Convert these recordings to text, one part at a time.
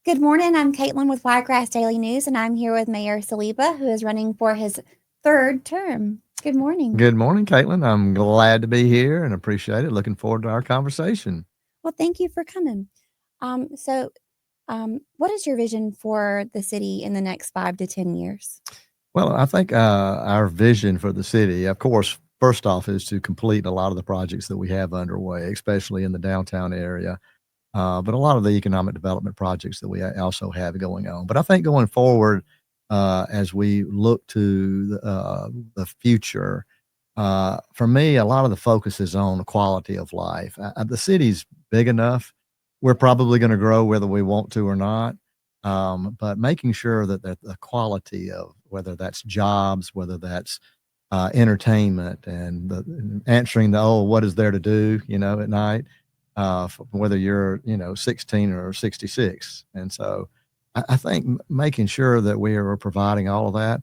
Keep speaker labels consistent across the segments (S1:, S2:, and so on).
S1: Good morning. I'm Caitlin with Wiregrass Daily News, and I'm here with Mayor Saliba, who is running for his third term. Good morning.
S2: Good morning, Caitlin. I'm glad to be here and appreciate it. Looking forward to our conversation.
S1: Well, thank you for coming. What is your vision for the city in the next 5 to 10 years?
S2: Well, I think our vision for the city, of course, first off, is to complete a lot of the projects that we have underway, especially in the downtown area, but a lot of the economic development projects that we also have going on. But I think going forward, as we look to the future, for me, a lot of the focus is on quality of life. The city's big enough. We're probably going to grow whether we want to or not. But making sure that the quality of whether that's jobs, whether that's entertainment, and answering the what is there to do, at night, whether you're 16 or 66, and so I think making sure that we are providing all of that.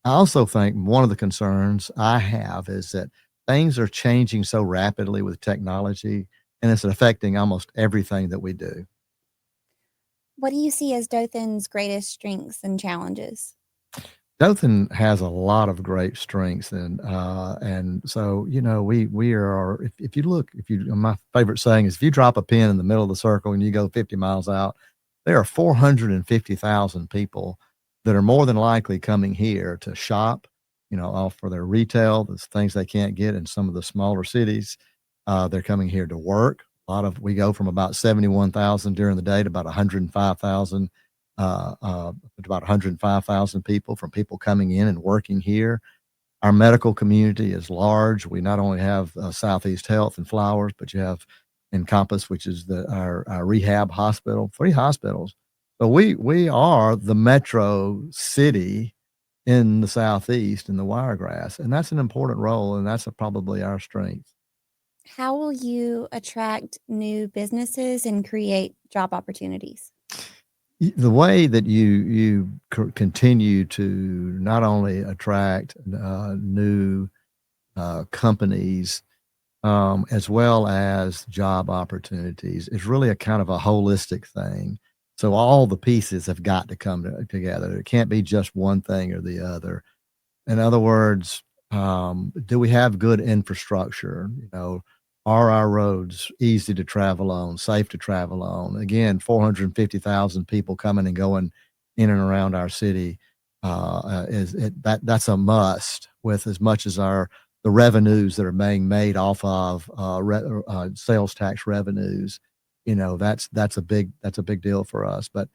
S2: I also think one of the concerns I have is that things are changing so rapidly with technology, and it's affecting almost everything that we do.
S1: What do you see as Dothan's greatest strengths and challenges?
S2: Dothan has a lot of great strengths, and so we are. If you look, if you my favorite saying is if you drop a pin in the middle of the circle and you go 50 miles out, there are 450,000 people that are more than likely coming here to shop, all for their retail, the things they can't get in some of the smaller cities. They're coming here to work. We go from about 71,000 during the day to about 105,000 about 105,000 people from people coming in and working here. Our medical community is large. We not only have Southeast Health and Flowers, but you have Encompass, which is our rehab hospital, 3 hospitals. So we are the metro city in the Southeast in the Wiregrass, and that's an important role, and that's probably our strength.
S1: How will you attract new businesses and create job opportunities?
S2: The way that you continue to not only attract new companies as well as job opportunities is really a kind of a holistic thing. So all the pieces have got to come together. It can't be just one thing or the other. In other words, do we have good infrastructure? Are our roads easy to travel on, safe to travel on? Again, 450,000 people coming and going in and around our city that's a must. With as much as the revenues that are being made off of sales tax revenues, that's a big deal for us. But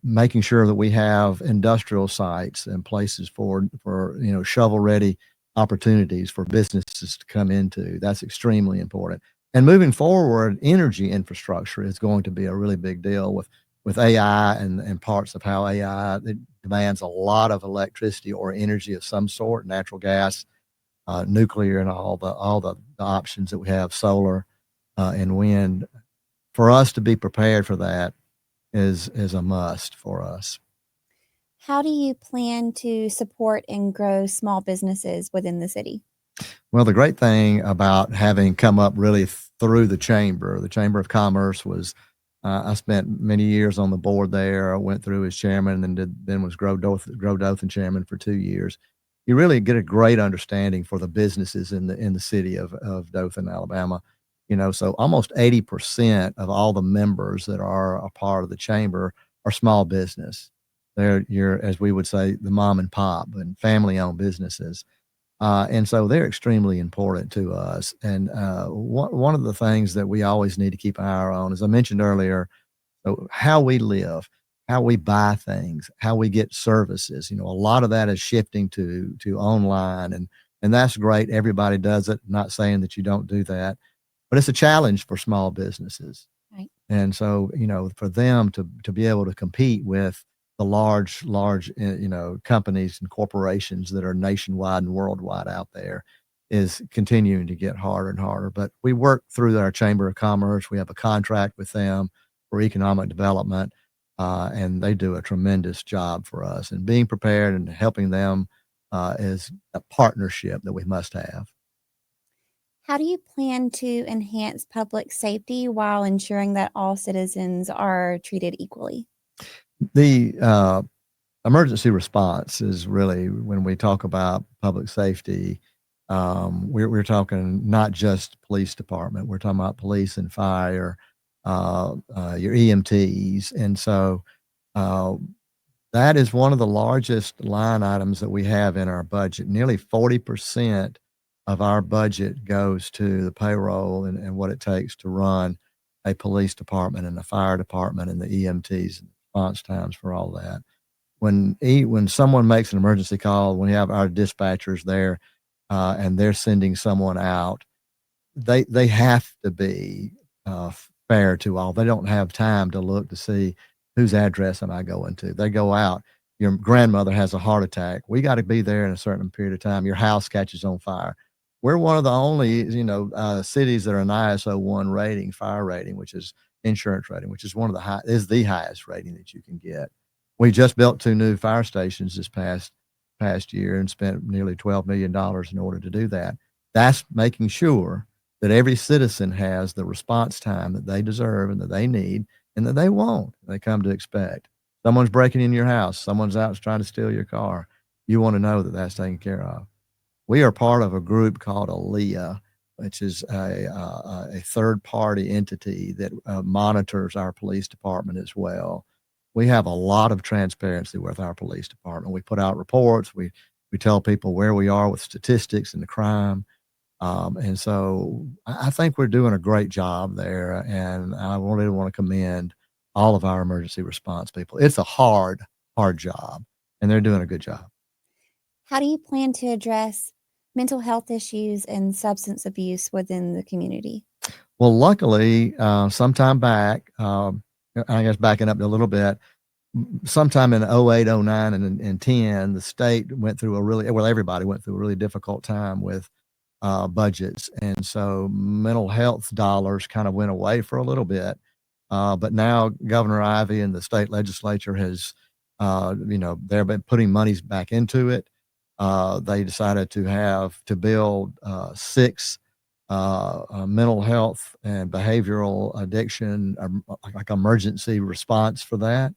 S2: making sure that we have industrial sites and places for shovel ready opportunities for businesses to come into. That's extremely important. And moving forward, energy infrastructure is going to be a really big deal with AI and parts of how AI it demands a lot of electricity or energy of some sort, natural gas, nuclear, and all the options that we have, solar and wind. For us to be prepared for that is a must for us.
S1: How do you plan to support and grow small businesses within the city?
S2: Well, the great thing about having come up really through the Chamber of Commerce was I spent many years on the board there. I went through as chairman and then was Grow Dothan chairman for 2 years. You really get a great understanding for the businesses in the city of Dothan, Alabama. So almost 80% of all the members that are a part of the chamber are small business. As we would say, the mom and pop and family owned businesses. And so they're extremely important to us. And one of the things that we always need to keep an eye on, as I mentioned earlier, how we live, how we buy things, how we get services. A lot of that is shifting to online, and that's great. Everybody does it. Not saying that you don't do that, but it's a challenge for small businesses.
S1: Right.
S2: And so, for them to be able to compete with the large, companies and corporations that are nationwide and worldwide out there is continuing to get harder and harder. But we work through our Chamber of Commerce. We have a contract with them for economic development, and they do a tremendous job for us. And being prepared and helping them is a partnership that we must have.
S1: How do you plan to enhance public safety while ensuring that all citizens are treated equally?
S2: The emergency response is really when we talk about public safety. We're talking not just police department. We're talking about police and fire, your EMTs, and so uh, that is one of the largest line items that we have in our budget. Nearly 40% of our budget goes to the payroll and what it takes to run a police department and a fire department and the EMTs and response times for all that. When someone makes an emergency call, when we have our dispatchers there and they're sending someone out, they have to be fair to all. They don't have time to look to see whose address am I going to. They go out. Your grandmother has a heart attack. We got to be there in a certain period of time. Your house catches on fire. We're one of the only, cities that are an ISO 1 rating, fire rating, which is insurance rating, which is is the highest rating that you can get. We just built 2 new fire stations this past year and spent nearly $12 million in order to do that. That's making sure that every citizen has the response time that they deserve and that they need and that they want, they come to expect. Someone's breaking in your house, someone's out trying to steal your car. You want to know that that's taken care of. We are part of a group called ALEA, which is a third party entity that monitors our police department as well. We have a lot of transparency with our police department. We put out reports. We tell people where we are with statistics and the crime. And so I think we're doing a great job there. And I really want to commend all of our emergency response people. It's a hard, hard job, and they're doing a good job.
S1: How do you plan to address mental health issues and substance abuse within the community?
S2: Well, luckily, sometime back, I guess backing up a little bit, sometime in 08, 09, and 10, the state went through everybody went through a really difficult time with budgets. And so mental health dollars kind of went away for a little bit. But now Governor Ivey and the state legislature has, they've been putting monies back into it. They decided to build 6 mental health and behavioral addiction, like emergency response for that.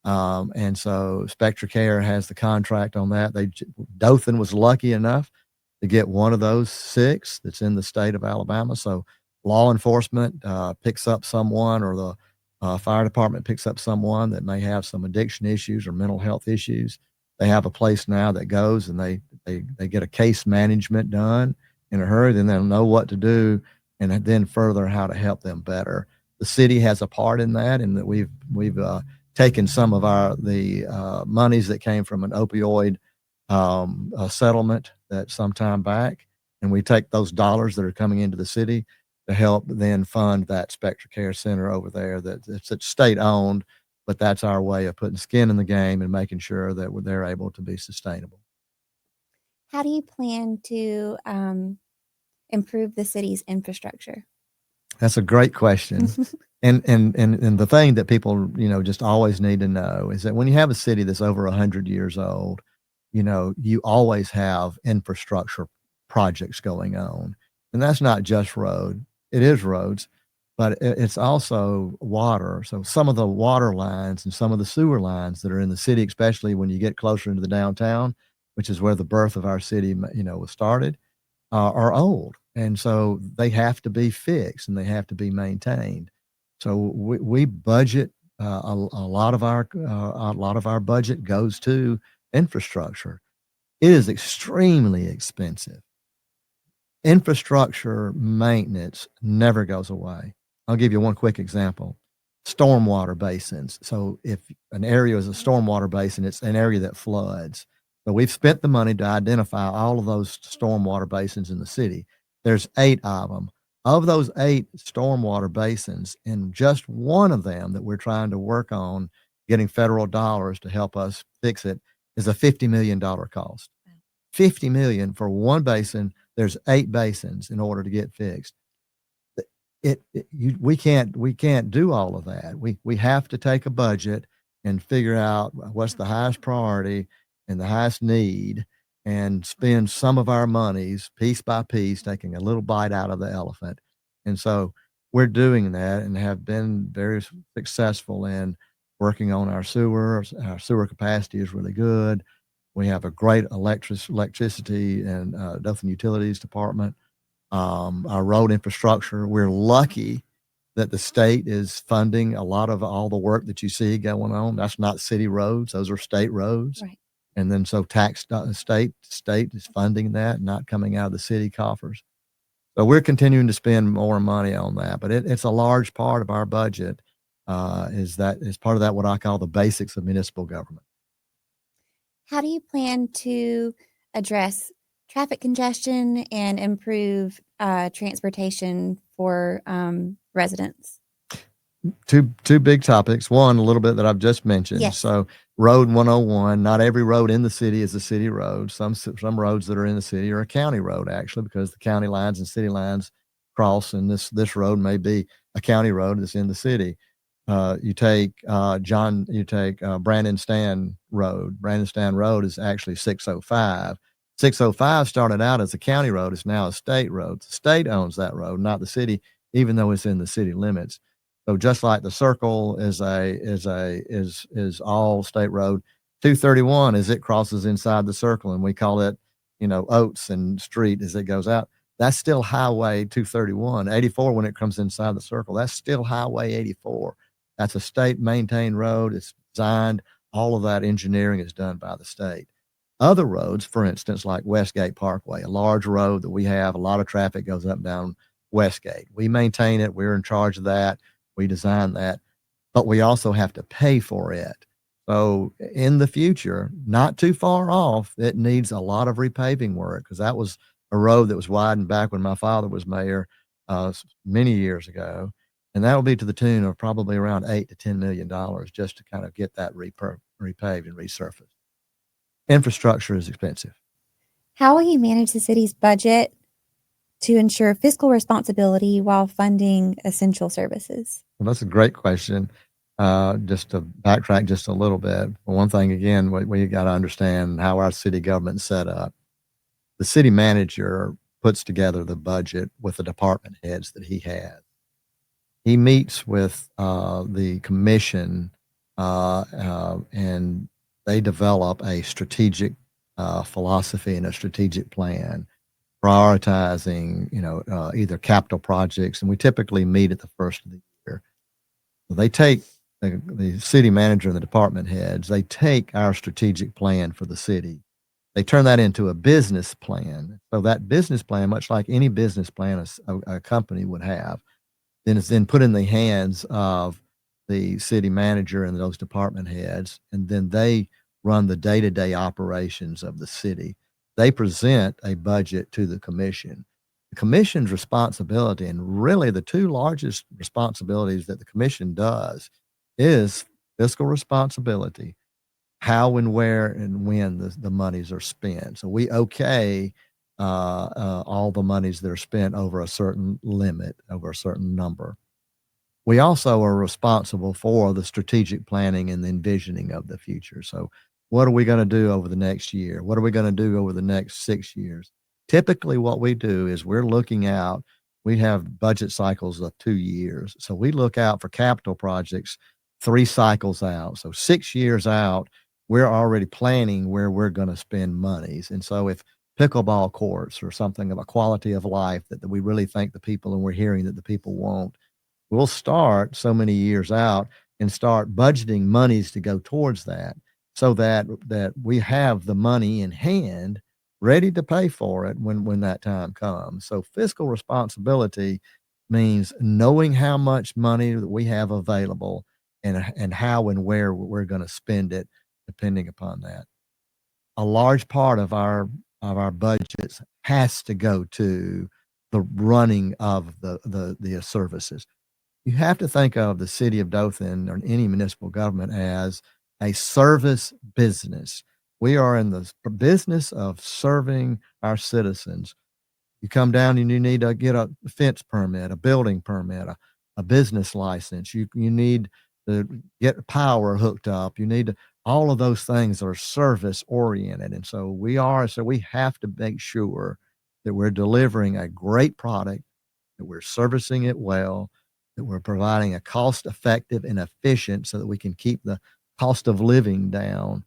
S2: And so Spectra Care has the contract on that. Dothan was lucky enough to get one of those 6 that's in the state of Alabama. So law enforcement picks up someone, or the fire department picks up someone that may have some addiction issues or mental health issues. They have a place now that goes and they get a case management done in a hurry. Then they'll know what to do, and then further how to help them better. The city has a part in that, and that we've taken some of the monies that came from an opioid a settlement that some time back, and we take those dollars that are coming into the city to help then fund that Spectra Care Center over there. It's state owned, but that's our way of putting skin in the game and making sure that they're able to be sustainable.
S1: How do you plan to improve the city's infrastructure?
S2: That's a great question. And the thing that people, just always need to know is that when you have a city that's over 100 years old, you always have infrastructure projects going on. And that's not just road. It is roads, but it's also water. So some of the water lines and some of the sewer lines that are in the city, especially when you get closer into the downtown, which is where the birth of our city, was started, are old. And so they have to be fixed and they have to be maintained. So we budget a lot of our budget goes to infrastructure. It is extremely expensive. Infrastructure maintenance never goes away. I'll give you one quick example. Stormwater basins. So if an area is a stormwater basin, it's an area that floods. So we've spent the money to identify all of those stormwater basins in the city. There's 8 of them. Of those 8 stormwater basins, in just one of them that we're trying to work on getting federal dollars to help us fix it, is a $50 million cost. 50 million for one basin. There's 8 basins in order to get fixed. We can't do all of that. We have to take a budget and figure out what's the highest priority and the highest need, and spend some of our monies piece by piece, taking a little bite out of the elephant. And so we're doing that and have been very successful in working on our sewer. Our sewer capacity is really good. We have a great electricity and Dothan Utilities Department. Our road infrastructure, we're lucky that the state is funding a lot of all the work that you see going on. That's not city roads; those are state roads.
S1: Right.
S2: And then so state is funding that, not coming out of the city coffers. So we're continuing to spend more money on that, but it's a large part of our budget. Is part of that what I call the basics of municipal government.
S1: How do you plan to address traffic congestion and improve transportation for residents?
S2: Two big topics. One, a little bit that I've just mentioned.
S1: Yes.
S2: So Road 101, not every road in the city is a city road. Some roads that are in the city are a county road, actually, because the county lines and city lines cross, and this road may be a county road that's in the city. You take Brandon Stand Road. Brandon Stand Road is actually 605. 605 started out as a county road. It's now a state road. The state owns that road, not the city, even though it's in the city limits. So just like the circle is all state road, 231 as it crosses inside the circle, and we call it, Oates and Street as it goes out. That's still Highway 231. 84 when it comes inside the circle, that's still Highway 84. That's a state maintained road. It's designed. All of that engineering is done by the state. Other roads, for instance, like Westgate Parkway, a large road that we have, a lot of traffic goes up and down Westgate. We maintain it. We're in charge of that. We design that, but we also have to pay for it. So in the future, not too far off, it needs a lot of repaving work, because that was a road that was widened back when my father was mayor many years ago. And that will be to the tune of probably around $8 to $10 million just to kind of get that repaved and resurfaced. Infrastructure is expensive.
S1: How will you manage the city's budget to ensure fiscal responsibility while funding essential services?
S2: Well, that's a great question. Just to backtrack just a little bit. One thing, again, we got to understand how our city government is set up. The city manager puts together the budget with the department heads that he has. He meets with the commission and they develop a strategic philosophy and a strategic plan, prioritizing, either capital projects, and we typically meet at the first of the year. They take the city manager and the department heads, they take our strategic plan for the city. They turn that into a business plan. So that business plan, much like any business plan a company would have, then it's then put in the hands of the city manager and those department heads, and then they run the day-to-day operations of the city. They present a budget to the commission. The commission's responsibility, and really the two largest responsibilities that the commission does, is fiscal responsibility, how and where and when the monies are spent. So we all the monies that are spent over a certain limit, over a certain number. We also are responsible for the strategic planning and the envisioning of the future. So what are we going to do over the next year? What are we going to do over the next 6 years? Typically what we do is we're looking out. We have budget cycles of 2 years. So we look out for capital projects 3 cycles out. So 6 years out, we're already planning where we're going to spend monies. And so if pickleball courts or something of a quality of life that we really think the people, and we're hearing that the people want, we'll start so many years out and start budgeting monies to go towards that, so that we have the money in hand ready to pay for it when that time comes. So fiscal responsibility means knowing how much money that we have available and how and where we're going to spend it depending upon that. A large part of our budgets has to go to the running of the services. You have to think of the city of Dothan or any municipal government as a service business. We are in the business of serving our citizens. You come down and you need to get a fence permit, a building permit, a business license. You need to get power hooked up. You need to, all of those things are service oriented. And so we have to make sure that we're delivering a great product, that we're servicing it well, that we're providing a cost-effective and efficient so that we can keep the cost of living down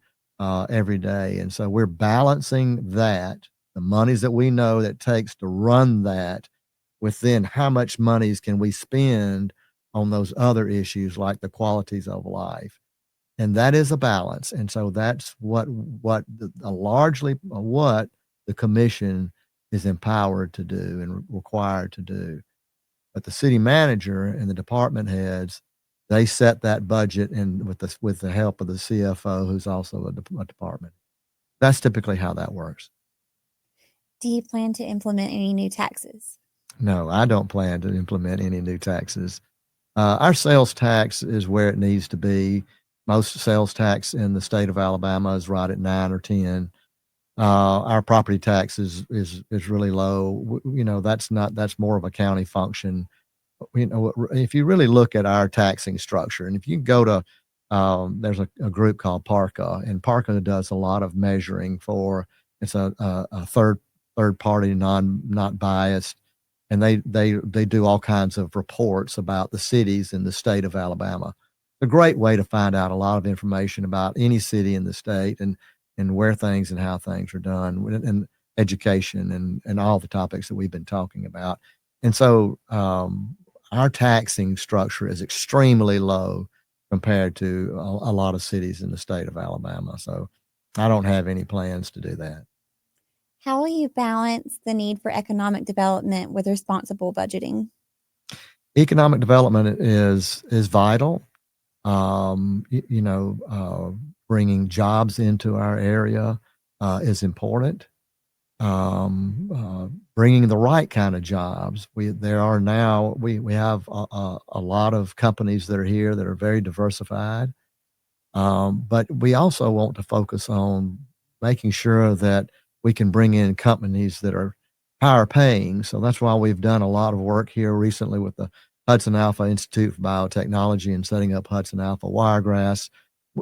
S2: every day. And so we're balancing that, the monies that we know that takes to run that, with then how much monies can we spend on those other issues like the qualities of life. And that is a balance. And so that's largely what the commission is empowered to do and required to do. But the city manager and the department heads, they set that budget and with the help of the CFO, who's also a department. That's typically how that works.
S1: Do you plan to implement any new taxes?
S2: No, I don't plan to implement any new taxes. Our sales tax is where it needs to be. Most sales tax in the state of Alabama is right at 9 or 10. Our property tax is really low. That's more of a county function. If you really look at our taxing structure, and if you go to, there's a group called PARCA, and PARCA does a lot of measuring for. It's a third party, not biased, and they do all kinds of reports about the cities in the state of Alabama. It's a great way to find out a lot of information about any city in the state and where things and how things are done, and education and all the topics that we've been talking about. And so our taxing structure is extremely low compared to a lot of cities in the state of Alabama. So I don't have any plans to do that.
S1: How will you balance the need for economic development with responsible budgeting?
S2: Economic development is vital. Bringing jobs into our area is important. Bringing the right kind of jobs. We have a lot of companies that are here that are very diversified, but we also want to focus on making sure that we can bring in companies that are higher paying. So that's why we've done a lot of work here recently with the Hudson Alpha Institute for Biotechnology and setting up Hudson Alpha Wiregrass.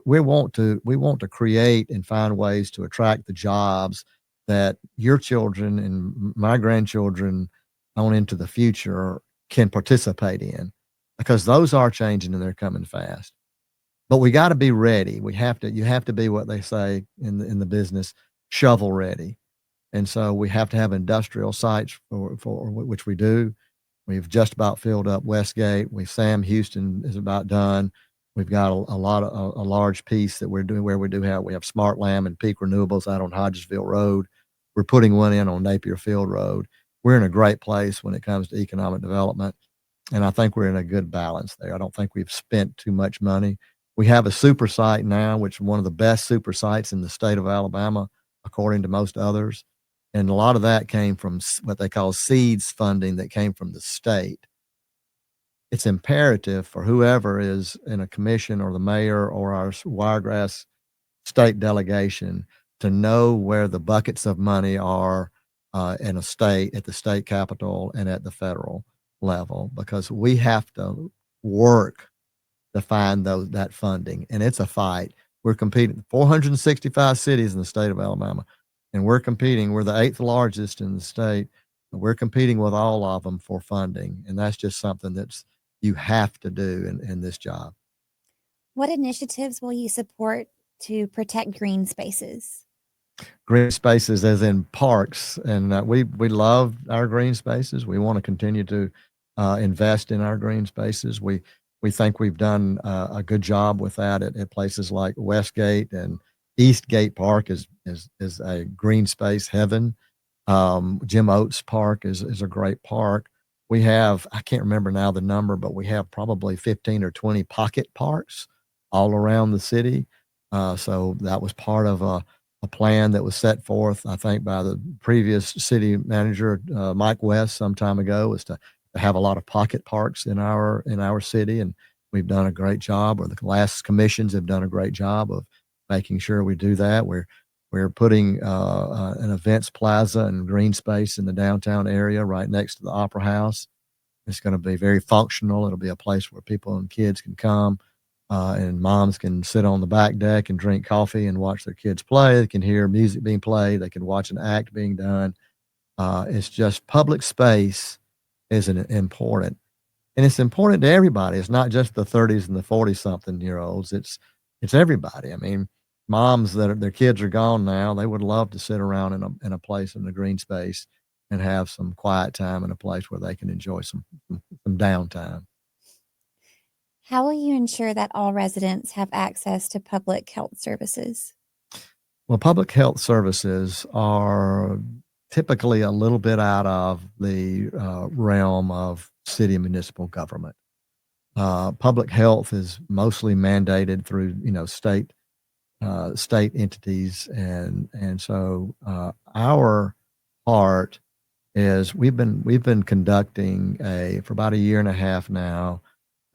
S2: We want to create and find ways to attract the jobs that your children and my grandchildren on into the future can participate in, because those are changing and they're coming fast. But we got to be ready. You have to be what they say in the business, shovel ready. And so we have to have industrial sites for which we do. We've just about filled up Westgate. Sam Houston is about done. We've got a large piece that we're doing where we have Smart Lamb and Peak Renewables out on Hodgesville Road. We're putting one in on Napier Field Road. We're in a great place when it comes to economic development, and I think we're in a good balance there. I don't think we've spent too much money. We have a super site now, which is one of the best super sites in the state of Alabama, according to most others. And a lot of that came from what they call seeds funding that came from the state. It's imperative for whoever is in a commission or the mayor or our Wiregrass state delegation to know where the buckets of money are at the state capitol and at the federal level, because we have to work to find that funding. And it's a fight. We're competing 465 cities in the state of Alabama, and we're competing. We're the 8th largest in the state. We're competing with all of them for funding. And that's just something you have to do in this job.
S1: What initiatives will you support to protect green spaces?
S2: Green spaces as in parks. And we love our green spaces. We want to continue to invest in our green spaces. We think we've done a good job with that at places like Westgate, and Eastgate Park is a green space heaven. Jim Oates Park is a great park. We have, I can't remember now the number, but we have probably 15 or 20 pocket parks all around the city. So that was part of a plan that was set forth, I think, by the previous city manager, Mike West, some time ago, was to have a lot of pocket parks in our city. And we've done a great job, or the last commissions have done a great job of making sure we do that. We're putting an events plaza and green space in the downtown area right next to the Opera House. It's going to be very functional. It'll be a place where people and kids can come, and moms can sit on the back deck and drink coffee and watch their kids play. They can hear music being played. They can watch an act being done. It's just public space is important. And it's important to everybody. It's not just the 30s and the 40-something-year-olds. It's everybody. I mean, moms that their kids are gone now, they would love to sit around in a place in a green space and have some quiet time in a place where they can enjoy some downtime.
S1: How will you ensure that all residents have access to public health services?
S2: Well, public health services are typically a little bit out of the realm of city and municipal government. Public health is mostly mandated through, state entities, and so our part is we've been conducting for about a year and a half now,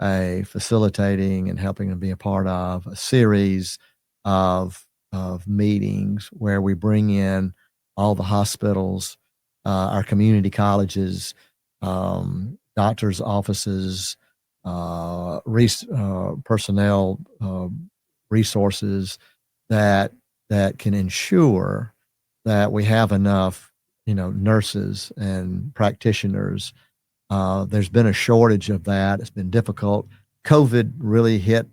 S2: a facilitating and helping to be a part of a series of meetings where we bring in all the hospitals, our community colleges, doctors' offices, personnel resources that can ensure that we have enough, nurses and practitioners. There's been a shortage of that. It's been difficult. COVID really hit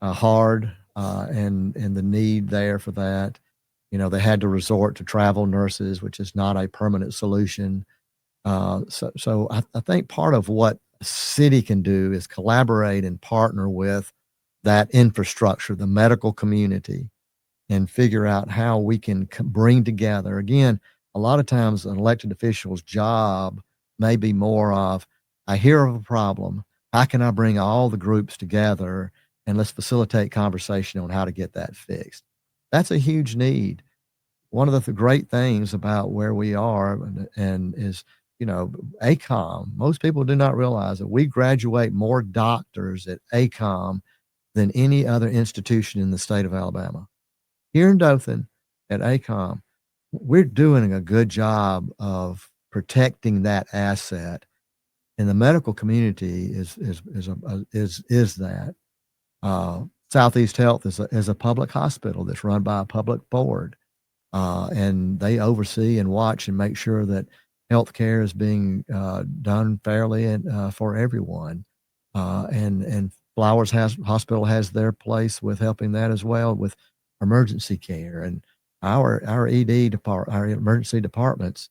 S2: hard, and the need there for that. They had to resort to travel nurses, which is not a permanent solution. So I think part of what a city can do is collaborate and partner with that infrastructure, the medical community, and figure out how we can bring together. Again, a lot of times an elected official's job may be more of, I hear of a problem. How can I bring all the groups together and let's facilitate conversation on how to get that fixed? That's a huge need. One of the great things about where we are and is, ACOM, most people do not realize that we graduate more doctors at ACOM than any other institution in the state of Alabama. Here in Dothan at ACOM, we're doing a good job of protecting that asset, and the medical community is that. Southeast Health is a public hospital that's run by a public board, and they oversee and watch and make sure that healthcare is being done fairly and for everyone. And Flowers Hospital has their place with helping that as well with emergency care, and our our emergency departments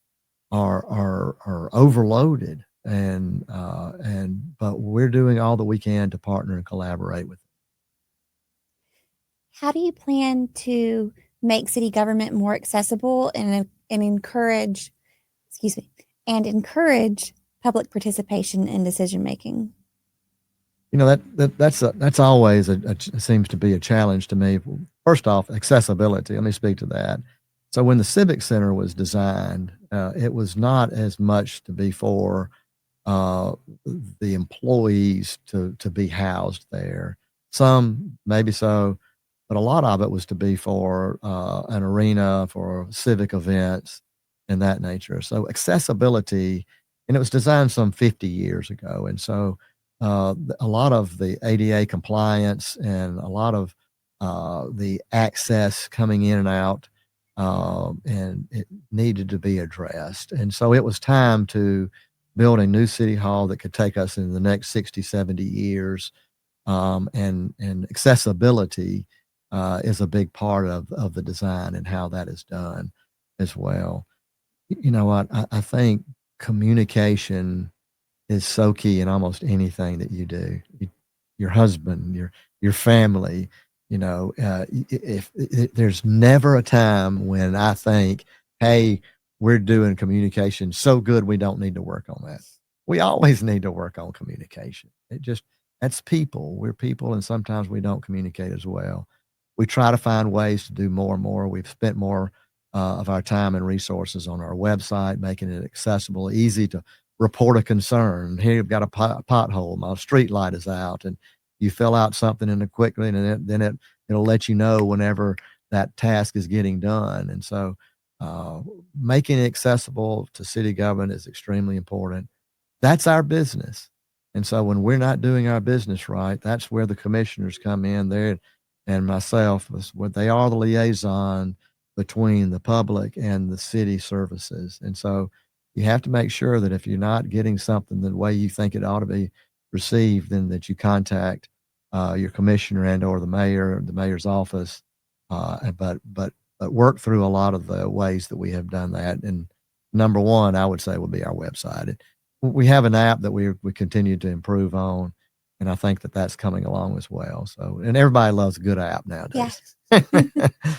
S2: are overloaded, but we're doing all that we can to partner and collaborate with them.
S1: How do you plan to make city government more accessible and encourage, excuse me, and encourage public participation in decision making?
S2: That's always seems to be a challenge to me. First off, accessibility. Let me speak to that. So when the Civic Center was designed, it was not as much to be for the employees to be housed there. Some maybe so, but a lot of it was to be for an arena for civic events and that nature. So accessibility, and it was designed some 50 years ago, and so a lot of the ADA compliance and a lot of the access coming in and out, and it needed to be addressed. And so it was time to build a new city hall that could take us in the next 60, 70 years. And accessibility is a big part of the design and how that is done as well. You know what? I think communication is so key in almost anything that you do. Your husband, your family, if there's never a time when I think, hey, we're doing communication so good we don't need to work on that. We always need to work on communication. That's people. We're people, and sometimes we don't communicate as well. We try to find ways to do more and more. We've spent more of our time and resources on our website, making it accessible, easy to report a concern. Here you've got a pothole, my street light is out, and you fill out something in it quickly, and then it'll let you know whenever that task is getting done. And so making it accessible to city government is extremely important. That's our business. And so when we're not doing our business right, that's where the commissioners come in there, and myself, where they are the liaison between the public and the city services. And so you have to make sure that if you're not getting something the way you think it ought to be, received, then that you contact your commissioner and or the mayor's office, but work through a lot of the ways that we have done that. And number one, I would say, would be our website. We have an app that we continue to improve on, and I think that that's coming along as well. So, and everybody loves a good app
S1: Yeah.
S2: nowadays.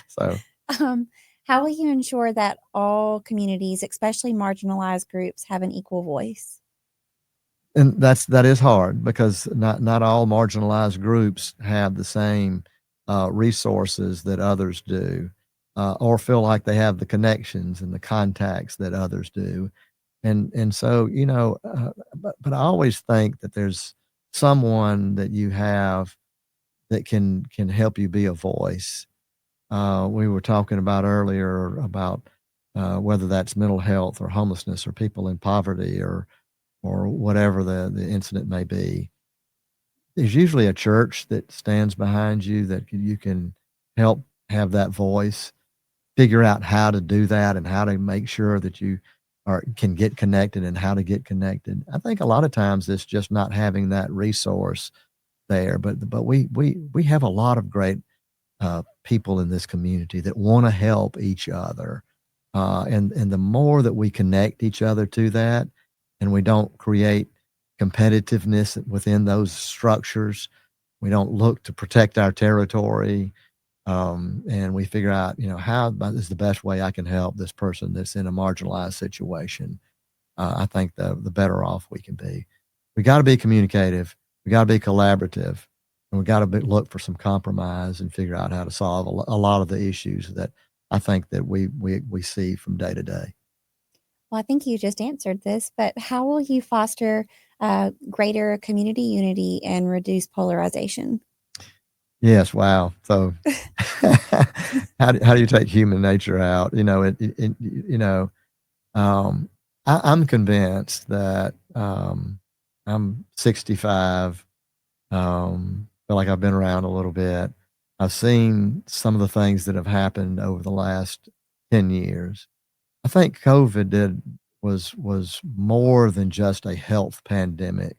S2: So,
S1: Um, how will you ensure that all communities, especially marginalized groups, have an equal voice?
S2: and that is hard because not all marginalized groups have the same resources that others do, or feel like they have the connections and the contacts that others do. And so, but I always think that there's someone that you have that can help you be a voice. We were talking about earlier about whether that's mental health or homelessness or people in poverty or whatever the incident may be. There's usually a church that stands behind you that you can help have that voice, figure out how to do that and how to make sure that you can get connected and how to get connected. I think a lot of times it's just not having that resource there, but we have a lot of great people in this community that want to help each other, and the more that we connect each other to that, and we don't create competitiveness within those structures, we don't look to protect our territory, and we figure out, how is the best way I can help this person that's in a marginalized situation. I think the better off we can be. We got to be communicative. We got to be collaborative, and we got to look for some compromise and figure out how to solve a lot of the issues that I think that we see from day to day.
S1: Well, I think you just answered this, but how will you foster greater community unity and reduce polarization?
S2: Yes, wow. So, how do you take human nature out? Um, I'm convinced that I'm 65. Feel like I've been around a little bit. I've seen some of the things that have happened over the last 10 years. I think COVID was more than just a health pandemic.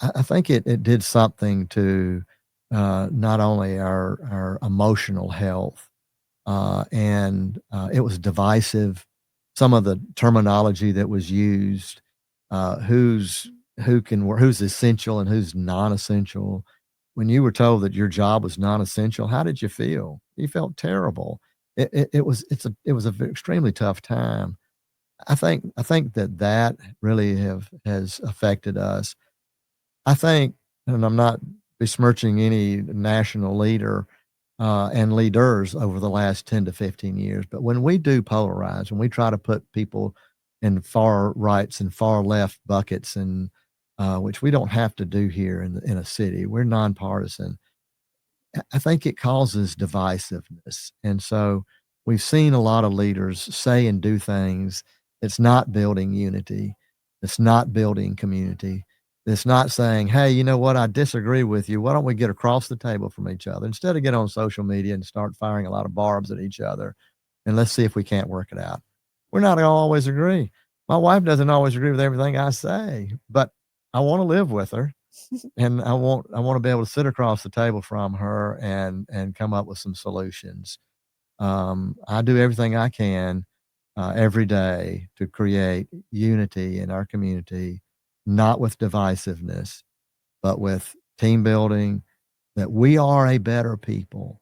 S2: I think it did something to not only our emotional health, and it was divisive. Some of the terminology that was used, who's who can work, who's essential and who's non-essential. When you were told that your job was non-essential, how did you feel? You felt terrible. It was a extremely tough time. I think that really has affected us. I think, and I'm not besmirching any national leader and leaders over the last 10 to 15 years, but when we do polarize, when we try to put people in far rights and far left buckets, and which we don't have to do here in a city, we're nonpartisan. I think it causes divisiveness. And so we've seen a lot of leaders say and do things that's not building unity, that's not building community, that's not saying, hey, you know what, I disagree with you. Why don't we get across the table from each other instead of get on social media and start firing a lot of barbs at each other, and let's see if we can't work it out. We're not going to always agree. My wife doesn't always agree with everything I say, but I want to live with her, and I want to be able to sit across the table from her and come up with some solutions. I do everything I can every day to create unity in our community, not with divisiveness, but with team building. That we are a better people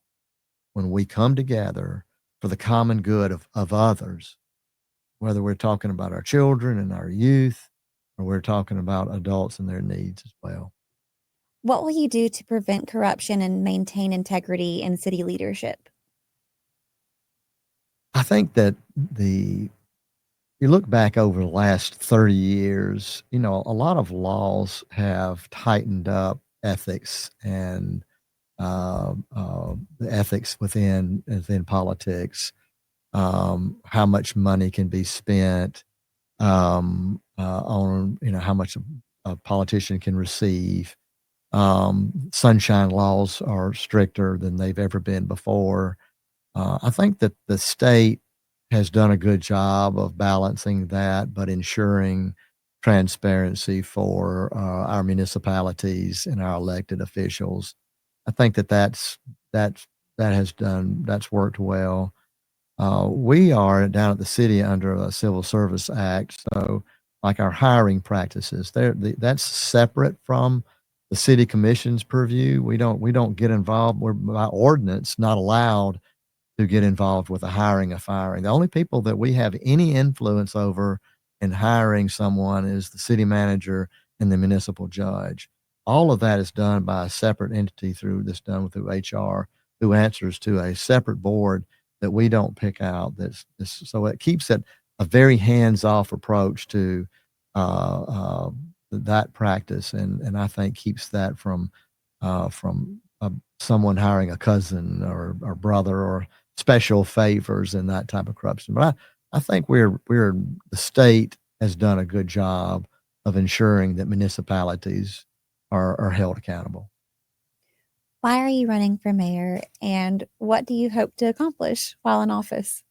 S2: when we come together for the common good of others, whether we're talking about our children and our youth, or we're talking about adults and their needs as well.
S1: What will you do to prevent corruption and maintain integrity in city leadership?
S2: I think that you look back over the last 30 years, a lot of laws have tightened up ethics and the ethics within politics, how much money can be spent, on how much a politician can receive. Sunshine laws are stricter than they've ever been before. I think that the state has done a good job of balancing that, but ensuring transparency for our municipalities and our elected officials. I think that's worked well. We are down at the city under a civil service act, so like our hiring practices, that's separate from the city commission's purview. We don't get involved. We're by ordinance not allowed to get involved with the hiring or firing. The only people that we have any influence over in hiring someone is the city manager and the municipal judge. All of that is done by a separate entity through HR, who answers to a separate board that we don't pick out. So it keeps it a very hands-off approach to uh, uh, that practice, and I think keeps that from someone hiring a cousin or brother or special favors and that type of corruption. But I think the state has done a good job of ensuring that municipalities are held accountable.
S1: Why are you running for mayor, and what do you hope to accomplish while in office?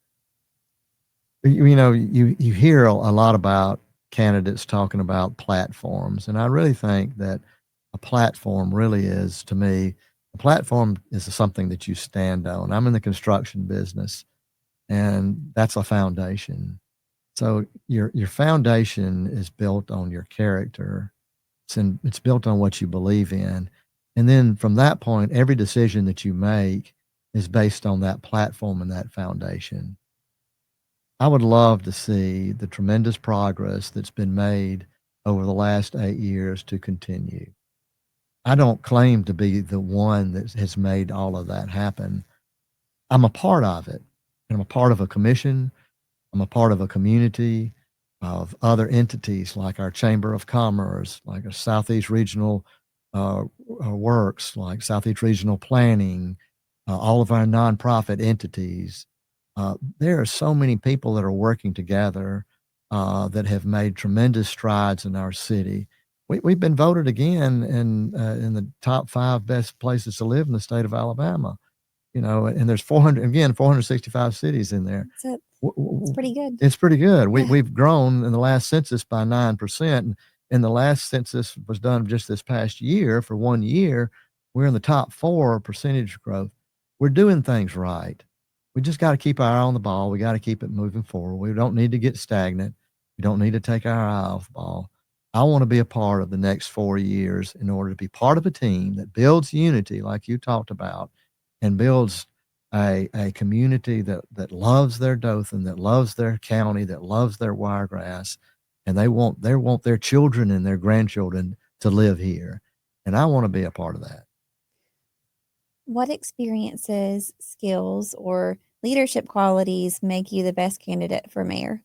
S2: You hear a lot about candidates talking about platforms, and I really think that a platform really is, to me, a platform is something that you stand on. I'm in the construction business, and that's a foundation. So your foundation is built on your character. It's built on what you believe in. And then from that point, every decision that you make is based on that platform and that foundation. I would love to see the tremendous progress that's been made over the last 8 years to continue. I don't claim to be the one that has made all of that happen. I'm a part of it. And I'm a part of a commission. I'm a part of a community of other entities like our Chamber of Commerce, like a Southeast Regional Works, like Southeast Regional Planning, all of our nonprofit entities. There are so many people that are working together that have made tremendous strides in our city. We've been voted again in the top 5 best places to live in the state of Alabama. And there's 465 cities in there.
S1: It's pretty good.
S2: It's pretty good.
S1: Yeah.
S2: We've grown in the last census by 9%. And the last census was done just this past year. For 1 year, we're in the top 4 percentage growth. We're doing things right. We just got to keep our eye on the ball. We got to keep it moving forward. We don't need to get stagnant. We don't need to take our eye off the ball. I want to be a part of the next 4 years in order to be part of a team that builds unity, like you talked about, and builds a community that loves their Dothan, that loves their county, that loves their Wiregrass, and they want their children and their grandchildren to live here. And I want to be a part of that.
S1: What experiences, skills, or leadership qualities make you the best candidate for mayor?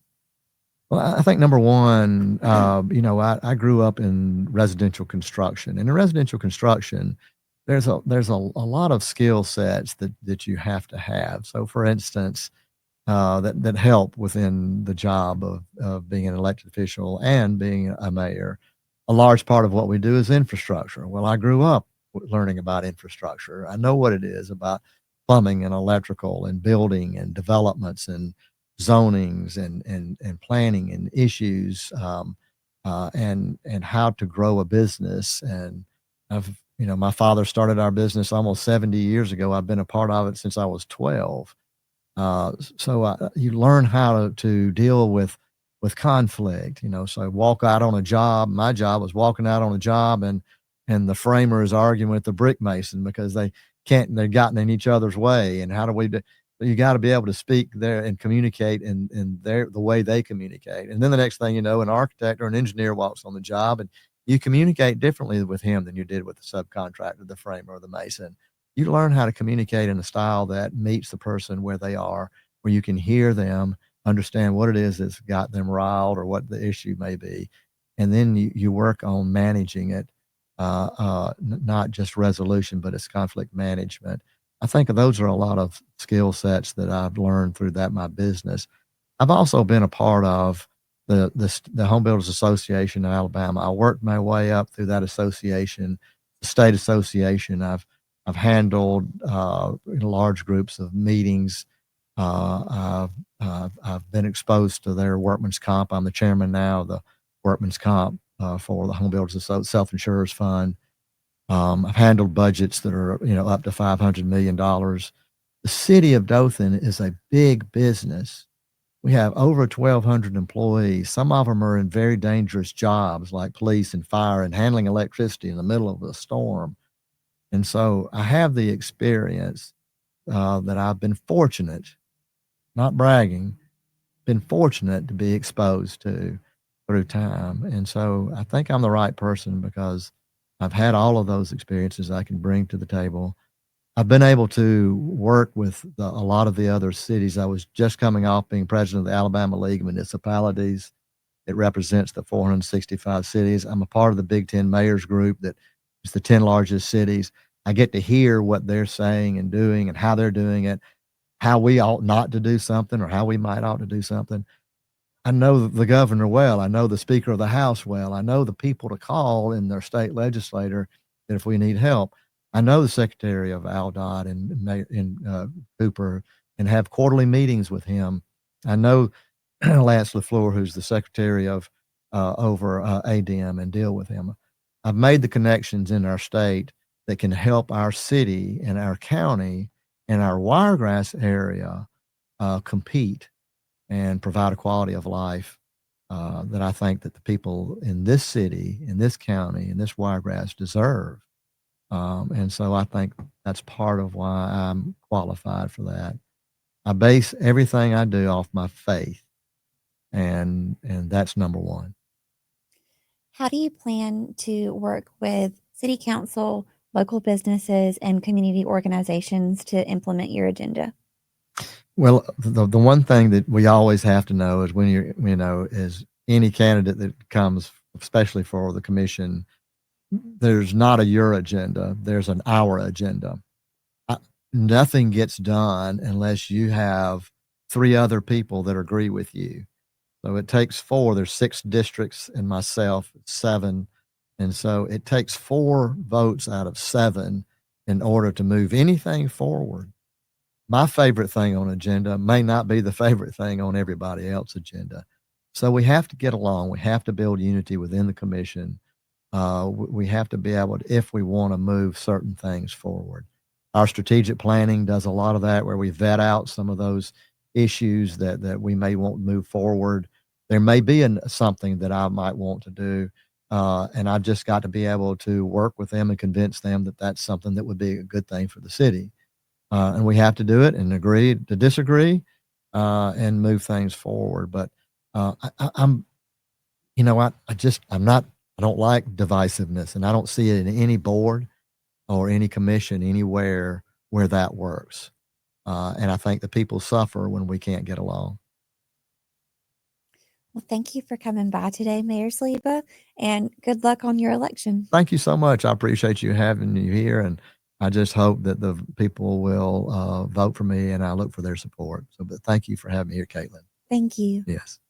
S2: Well, I think number one, I grew up in residential construction. And in residential construction, there's a lot of skill sets that you have to have. So, for instance, that help within the job of being an elected official and being a mayor. A large part of what we do is infrastructure. Well, I grew up learning about infrastructure. I know what it is about plumbing and electrical and building and developments and zonings and planning and issues, and how to grow a business. And my father started our business almost 70 years ago. I've been a part of it since I was 12. So you learn how to deal with conflict. So I walk out on a job. My job was walking out on a job, and the framer is arguing with the brick mason because they've gotten in each other's way. And how do we do? You got to be able to speak there and communicate in the way they communicate. And then the next thing you know, an architect or an engineer walks on the job, and you communicate differently with him than you did with the subcontractor, the framer, or the mason. You learn how to communicate in a style that meets the person where they are, where you can hear them, understand what it is that's got them riled or what the issue may be. And then you work on managing it, not just resolution, but it's conflict management. I think those are a lot of skill sets that I've learned through my business. I've also been a part of the Home Builders Association in Alabama. I worked my way up through that association, the state association. I've handled large groups of meetings. I've been exposed to their workman's comp. I'm the chairman now of the workman's comp for the Home Builders Self-Insurers Fund. I've handled budgets that are, up to $500 million. The city of Dothan is a big business. We have over 1,200 employees. Some of them are in very dangerous jobs like police and fire and handling electricity in the middle of a storm. And so I have the experience that I've been fortunate, not bragging, been fortunate to be exposed to through time. And so I think I'm the right person because I've had all of those experiences I can bring to the table. I've been able to work with a lot of the other cities. I was just coming off being president of the Alabama League of Municipalities. It represents the 465 cities. I'm a part of the Big Ten Mayors Group that is the 10 largest cities. I get to hear what they're saying and doing and how they're doing it, how we ought not to do something or how we might ought to do something. I know the governor well. I know the Speaker of the House well. I know the people to call in their state legislator that if we need help. I know the Secretary of ALDOT and Cooper and have quarterly meetings with him. I know Lance LaFleur, who's the Secretary of over ADM, and deal with him. I've made the connections in our state that can help our city and our county and our Wiregrass area compete and provide a quality of life that I think that the people in this city, in this county, in this Wiregrass deserve. And so I think that's part of why I'm qualified for that. I base everything I do off my faith, and that's number one.
S1: How do you plan to work with city council, local businesses, and community organizations to implement your agenda?
S2: Well, the one thing that we always have to know is when is any candidate that comes, especially for the commission, there's not a your agenda, there's an our agenda. Nothing gets done unless you have 3 other people that agree with you. So it takes 4. There's 6 districts and myself, 7. And so it takes 4 votes out of 7 in order to move anything forward. My favorite thing on agenda may not be the favorite thing on everybody else's agenda. So we have to get along. We have to build unity within the commission. We have to be able to, if we want to move certain things forward. Our strategic planning does a lot of that, where we vet out some of those issues that we may want to move forward. There may be something that I might want to do, and I've just got to be able to work with them and convince them that that's something that would be a good thing for the city. And we have to do it and agree to disagree and move things forward. But I'm I don't like divisiveness, and I don't see it in any board or any commission anywhere where that works. And I think the people suffer when we can't get along.
S1: Well, thank you for coming by today, Mayor Saliba, and good luck on your election.
S2: Thank you so much. I appreciate you having you here, and I just hope that the people will vote for me, and I look for their support. So, but thank you for having me here, Caitlin.
S1: Thank you.
S2: Yes.